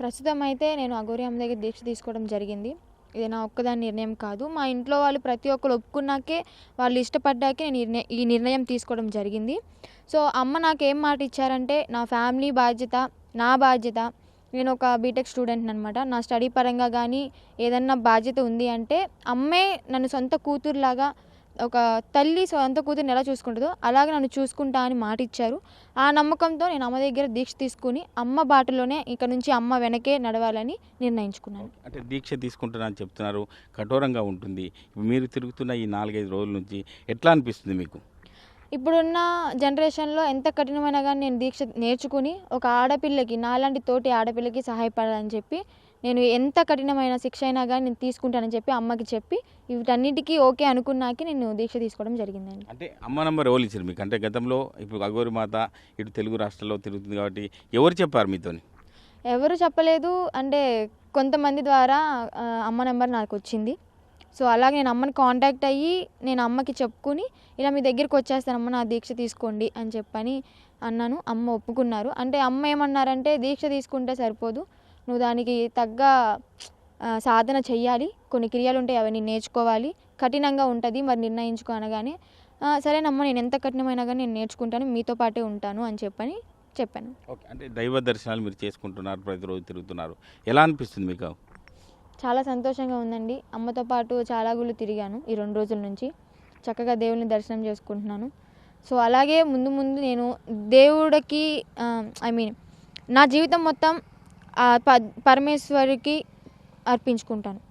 ప్రస్తుతం అయితే నేను అఘోరి అమ్మ దగ్గర దీక్ష తీసుకోవడం జరిగింది. ఇది నా ఒక్కదాని నిర్ణయం కాదు. మా ఇంట్లో వాళ్ళు ప్రతి ఒక్కరు ఒప్పుకున్నాకే, వాళ్ళు ఇష్టపడ్డాకే నేను ఈ నిర్ణయం తీసుకోవడం జరిగింది. సో, అమ్మ నాకేం మాట ఇచ్చారంటే, నా ఫ్యామిలీ బాధ్యత, నా బాధ్యత. నేను ఒక బీటెక్ స్టూడెంట్‌ననమాట. నా స్టడీ పరంగా గానీ, ఏదన్నా బాధ్యత ఉంది అంటే, అమ్మే నన్ను సొంత కూతురులాగా, ఒక తల్లి సొంత కూతురిని ఎలా చూసుకుంటదో అలాగే నన్ను చూసుకుంటా అని మాటిచ్చారు. ఆ నమ్మకంతో నేను అమ్మ దగ్గర దీక్ష తీసుకొని, అమ్మ బాటలోనే ఇక నుంచి అమ్మ వెనకే నడవాలని నిర్ణయించుకున్నాను. అంటే దీక్ష తీసుకుంటున్నా అని చెప్తున్నారు. కఠోరంగా ఉంటుంది. ఇప్పుడు మీరు తిరుగుతున్న ఈ 4, 5 రోజుల నుంచి ఎట్లా అనిపిస్తుంది మీకు? ఇప్పుడున్న జనరేషన్‌లో ఎంత కఠినమైనా గానీ నేను దీక్ష నేర్చుకుని, ఒక ఆడపిల్లకి, నాలాంటి తోటి ఆడపిల్లకి సహాయపడాలని చెప్పి, నేను ఎంత కఠినమైన శిక్ష అయినా గానీ నేను తీసుకుంటానని చెప్పి అమ్మకి చెప్పి, వీటన్నిటికి ఓకే అనుకున్నాకే నేను దీక్ష తీసుకోవడం జరిగిందండి. అంటే అమ్మ నంబర్ ఎవరు ఇచ్చారు మీకు? అంటే గతంలో ఇప్పుడు అఘోరి మాత ఇటు తెలుగు రాష్ట్రాల్లో తిరుగుతుంది కాబట్టి ఎవరు చెప్పారు మీతోని? ఎవరు చెప్పలేదు. అంటే కొంతమంది ద్వారా అమ్మ నెంబర్ నాకొచ్చింది. సో, అలాగే నేను అమ్మని కాంటాక్ట్ అయ్యి, నేను అమ్మకి చెప్పుకొని, ఇలా మీ దగ్గరికి వచ్చేస్తానమ్మ, నా దీక్ష తీసుకోండి అని చెప్పని అన్నాను. అమ్మ ఒప్పుకున్నారు. అంటే అమ్మ ఏమన్నారంటే, దీక్ష తీసుకుంటే సరిపోదు, నువ్వు దానికి తగ్గ సాధన చెయ్యాలి, కొన్ని క్రియలుంటాయి అవన్నీ నేర్చుకోవాలి, కఠినంగా ఉంటుంది, మరి నిర్ణయించుకో అనగానే, సరేనమ్మా నేను ఎంత కఠినమైనా కానీ నేను నేర్చుకుంటాను, మీతో పాటే ఉంటాను అని చెప్పాను. ఓకే. అంటే దైవ దర్శనాలు మీరు చేసుకుంటున్నారు, ప్రతిరోజు తిరుగుతున్నారు. ఎలా అనిపిస్తుంది మీకు? చాలా సంతోషంగా ఉందండి. అమ్మతో పాటు చాలా గుళ్ళు తిరిగాను ఈ 2 రోజుల నుంచి. చక్కగా దేవుడిని దర్శనం చేసుకుంటున్నాను. సో, అలాగే ముందు ముందు నేను దేవుడికి నా జీవితం మొత్తం పరమేశ్వరికి అర్పించుకుంటాను.